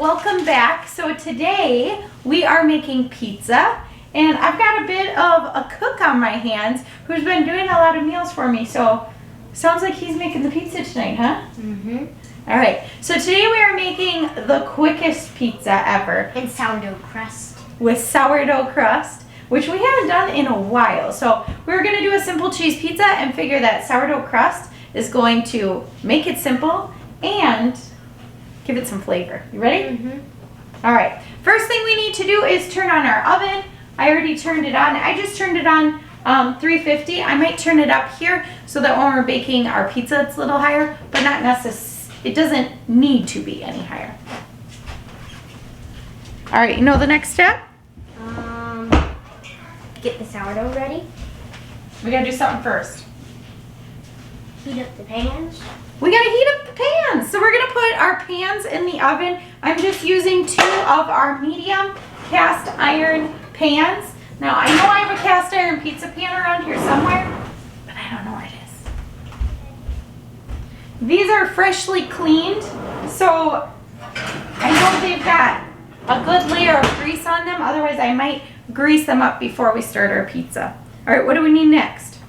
welcome back. So today we are making pizza, and I've got a bit of a cook on my hands who's been doing a lot of meals for me. So sounds like he's making the pizza tonight, huh? Mm-hmm. All right, so today we are making the quickest pizza ever. And sourdough crust. With sourdough crust, which we haven't done in a while. So we're gonna do a simple cheese pizza and figure that sourdough crust is going to make it simple and give it some flavor. You ready? Mm-hmm. All right, first thing we need to do is turn on our oven. I already turned it on. I just turned it on 350. I might turn it up here so that when we're baking our pizza it's a little higher, but not necessarily. It doesn't need to be any higher. All right, you know the next step? Get the sourdough ready. We gotta do something first. Heat up the pans. We gotta heat up the pans. So we're gonna put our pans in the oven. I'm just using 2 of our medium cast iron pans. Now I know I have a cast iron pizza pan around here somewhere, but I don't know where it is. These are freshly cleaned, so I know they've got a good layer of grease on them. Otherwise I might grease them up before we start our pizza. All right, what do we need next?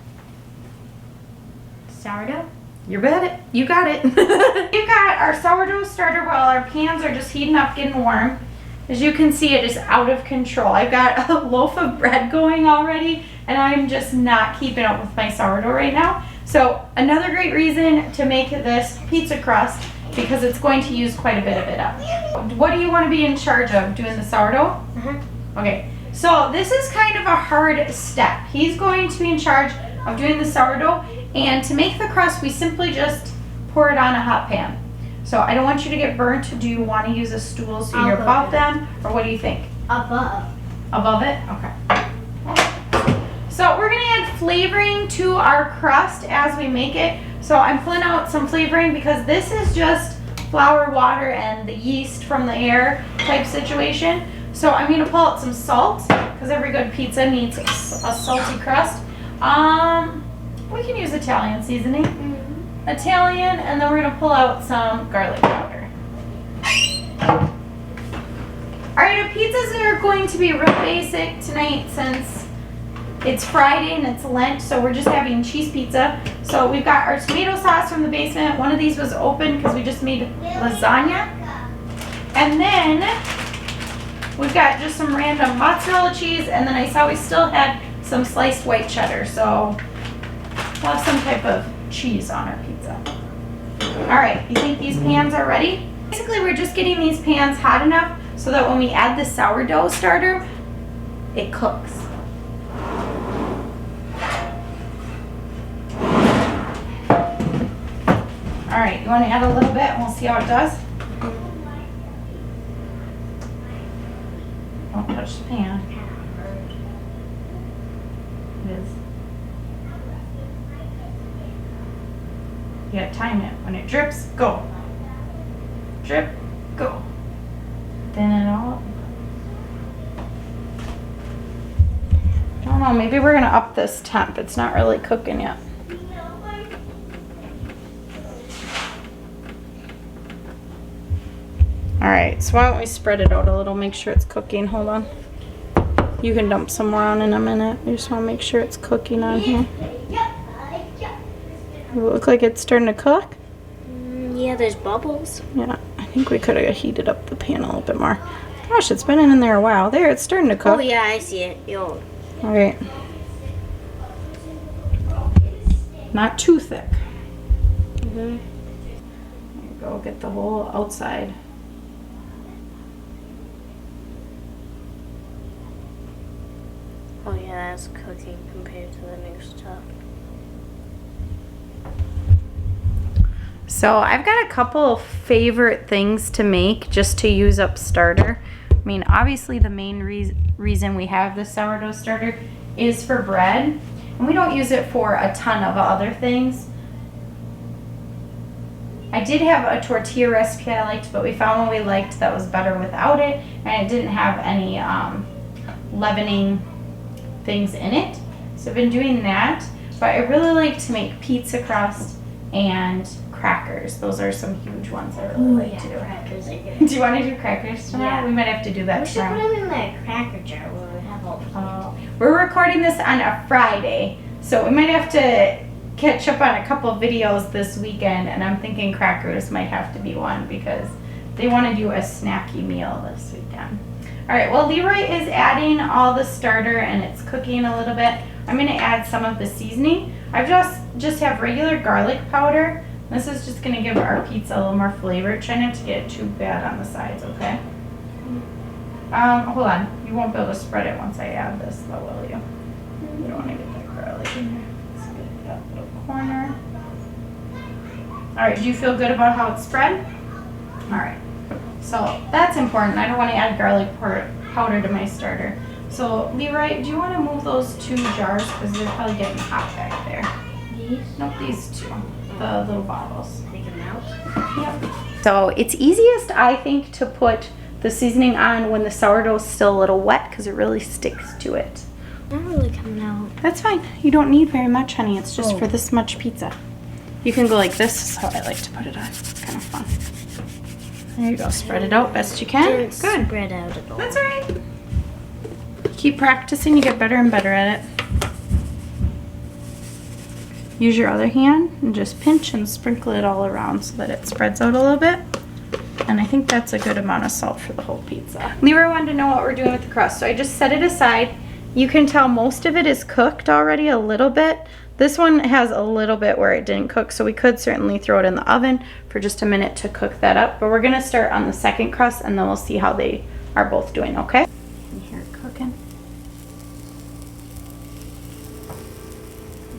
Sourdough. You bet it. You got it. We've got our sourdough starter while our pans are just heating up, getting warm. As you can see, it is out of control. I've got a loaf of bread going already, and I'm just not keeping up with my sourdough right now. So another great reason to make this pizza crust, because it's going to use quite a bit of it up. What do you want to be in charge of, doing the sourdough? Okay, so this is kind of a hard step. He's going to be in charge of doing the sourdough, and to make the crust, we simply just pour it on a hot pan. So I don't want you to get burnt. Do you want to use a stool so you're above them, or what do you think? Above. Above it? Okay. So we're gonna add flavoring to our crust as we make it. So I'm pulling out some flavoring because this is just flour, water, and the yeast from the air type situation. So I'm gonna pull out some salt because every good pizza needs a salty crust. We can use Italian seasoning. Italian, and then we're gonna pull out some garlic powder. Alright, our pizzas are going to be real basic tonight since it's Friday and it's Lent, so we're just having cheese pizza. So we've got our tomato sauce from the basement. One of these was open because we just made lasagna. And then we've got just some random mozzarella cheese, and then I saw we still had some sliced white cheddar, so we'll have some type of cheese on our pizza. All right, you think these pans are ready? Basically, we're just getting these pans hot enough so that when we add the sourdough starter, it cooks. All right, you want to add a little bit and we'll see how it does? Don't touch the pan. It is. You gotta time it. When it drips, go. Drip, go. Thin it all up. I don't know, maybe we're gonna up this temp. It's not really cooking yet. Alright, so why don't we spread it out a little, make sure it's cooking. Hold on. You can dump some more on in a minute. I just want to make sure it's cooking on here. Does it look like it's starting to cook? Yeah, there's bubbles. Yeah, I think we could have heated up the pan a little bit more. Gosh, it's been in there a while. There, it's starting to cook. Oh yeah, I see it. Yo. Alright. Not too thick. There you go, get the whole outside. Oh yeah, that's cooking compared to the new stuff. So I've got a couple of favorite things to make just to use up starter. I mean, obviously the main reason we have the sourdough starter is for bread. And we don't use it for a ton of other things. I did have a tortilla recipe I liked, but we found one we liked that was better without it. And it didn't have any leavening things in it. So I've been doing that. But I really like to make pizza crust and crackers. Those are some huge ones I really like to do. Crackers are good. Do you want to do crackers tomorrow? Yeah. We might have to do that We should put tomorrow. them in the cracker jar where we have all the We're recording this on a Friday, so we might have to catch up on a couple videos this weekend, and I'm thinking crackers might have to be one because they want to do a snacky meal this weekend. All right, well, Leroy is adding all the starter and it's cooking a little bit. I'm going to add some of the seasoning. I just have regular garlic powder. This is just going to give our pizza a little more flavor. Try not to get it too bad on the sides, okay? Hold on. You won't be able to spread it once I add this, though, will you? You don't want to get that garlic in there. Let's get that little corner. All right, do you feel good about how it's spread? All right. So that's important. I don't want to add garlic powder to my starter. So Leroy, do you want to move those 2 jars because they're probably getting hot back there? These? Nope, these 2, the little bottles. Take them out. Yep. So it's easiest, I think, to put the seasoning on when the sourdough is still a little wet because it really sticks to it. Not really coming out. That's fine. You don't need very much, honey. It's just for this much pizza. You can go like this. This is how I like to put it on. It's kind of fun. There you go. Spread it out best you can. Didn't Good. spread out at all. That's all right. Keep practicing. You get better and better at it. Use your other hand and just pinch and sprinkle it all around so that it spreads out a little bit. And I think that's a good amount of salt for the whole pizza. Leroy wanted to know what we're doing with the crust, so I just set it aside. You can tell most of it is cooked already a little bit. This one has a little bit where it didn't cook, so we could certainly throw it in the oven for just a minute to cook that up. But we're gonna start on the second crust and then we'll see how they are both doing, okay? You hear it cooking.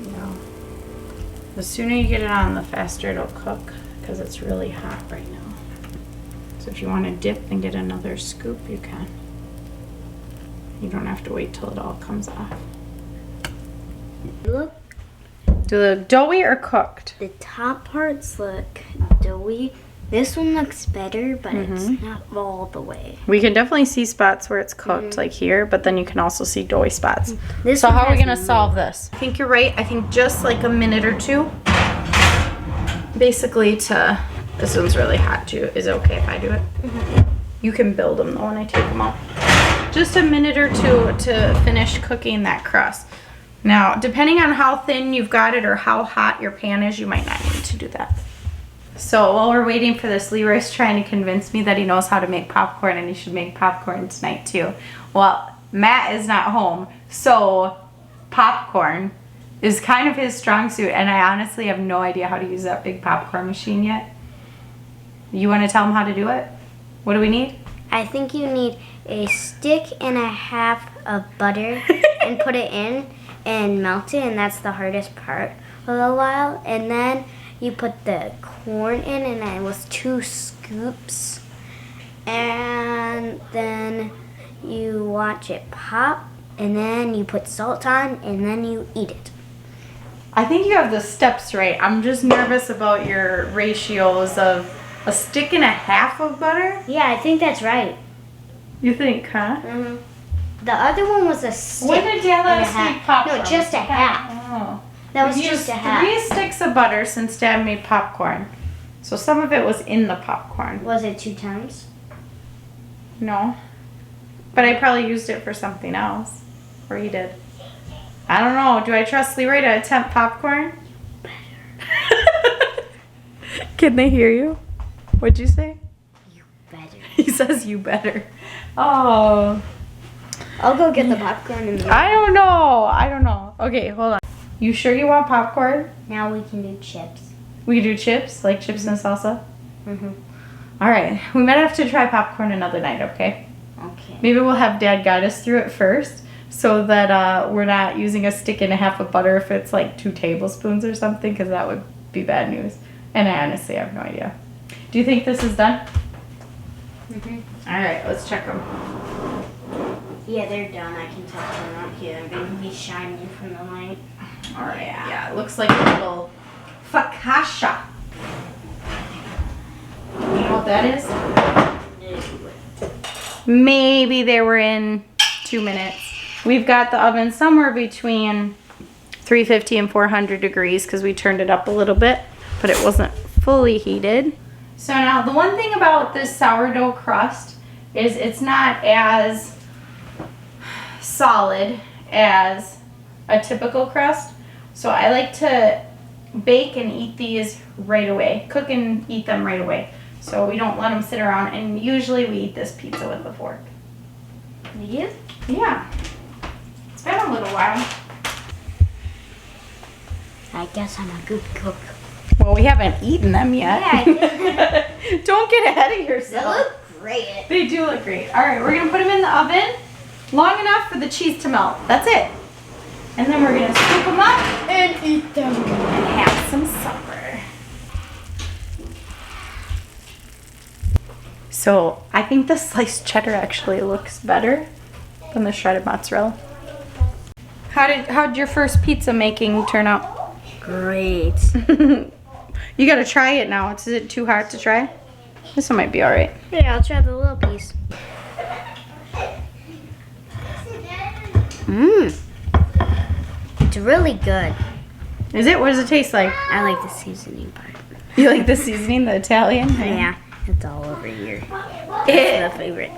There you go. The sooner you get it on, the faster it'll cook because it's really hot right now. So if you want to dip and get another scoop, you can. You don't have to wait till it all comes off. Look, Do they look doughy or cooked? the top parts look doughy. This one looks better, but it's not all the way. We can definitely see spots where it's cooked, like here, but then you can also see doughy spots. This So one how are we has gonna solve this? I think you're right. I think just like a minute or 2. Basically this one's really hot too. Is it okay if I do it? You can build them though when I take them out. Just a minute or 2 to finish cooking that crust. Now, depending on how thin you've got it or how hot your pan is, you might not need to do that. So while we're waiting for this, Leroy's trying to convince me that he knows how to make popcorn and he should make popcorn tonight too. Well, Matt is not home, so popcorn is kind of his strong suit, and I honestly have no idea how to use that big popcorn machine yet. You want to tell him how to do it? What do we need? I think you need a stick and a half of butter and put it in and melt it, and that's the hardest part for a while. And then you put the corn in, and it was 2 scoops. And then you watch it pop, and then you put salt on, and then you eat it. I think you have the steps right. I'm just nervous about your ratios of a stick and a half of butter. Yeah, I think that's right. You think, huh? The other one was a stick. When did Dad let and a us make half. popcorn? No, just a half. Oh. That was We just used a half. 3 sticks of butter since Dad made popcorn. So some of it was in the popcorn. Was it 2 times? No. But I probably used it for something else. Or he did. I don't know. Do I trust Leroy to attempt popcorn? Can they hear you? What'd you say? You better. He says you better. Oh. I'll go get the popcorn in the I don't know. Okay, hold on. You sure you want popcorn? Now we can do chips. We can do chips, like chips and salsa? Mm-hmm. All right. We might have to try popcorn another night, okay? Okay. Maybe we'll have Dad guide us through it first so that we're not using a stick and a half of butter if it's like 2 tablespoons or something, because that would be bad news. And I honestly have no idea. Do you think this is done? Mm-hmm. All right, let's check them. Yeah, they're done. I can tell they're not here. They're going to be shining from the light. All right, yeah, it looks like a little focaccia. You know what that is? Maybe they were in 2 minutes. We've got the oven somewhere between 350 and 400 degrees because we turned it up a little bit, but it wasn't fully heated. So now the one thing about this sourdough crust is it's not as solid as a typical crust. So I like to bake and eat these right away. Cook and eat them right away. So we don't let them sit around, and usually we eat this pizza with a fork. You? Yeah. It's been a little while. I guess I'm a good cook. Well, we haven't eaten them yet. Yeah, Don't get ahead of yourself. They look great. They do look great. All right, we're gonna put them in the oven long enough for the cheese to melt. That's it. And then we're gonna scoop them up and eat them and have some supper. So I think the sliced cheddar actually looks better than the shredded mozzarella. How'd your first pizza making turn out? Great. You gotta try it now. Is it too hard to try? This one might be all right. Yeah, I'll try the little piece. Mmm. It's really good. Is it? What does it taste like? I like the seasoning part. You like the seasoning, the Italian? Yeah, it's all over here. It, It's the favorite.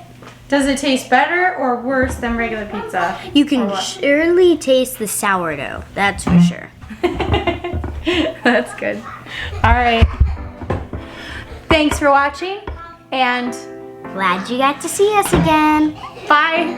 does it taste better or worse than regular pizza? You Or can what? surely taste the sourdough. That's for sure. That's good. All right. Thanks for watching, and Glad you got to see us again. bye.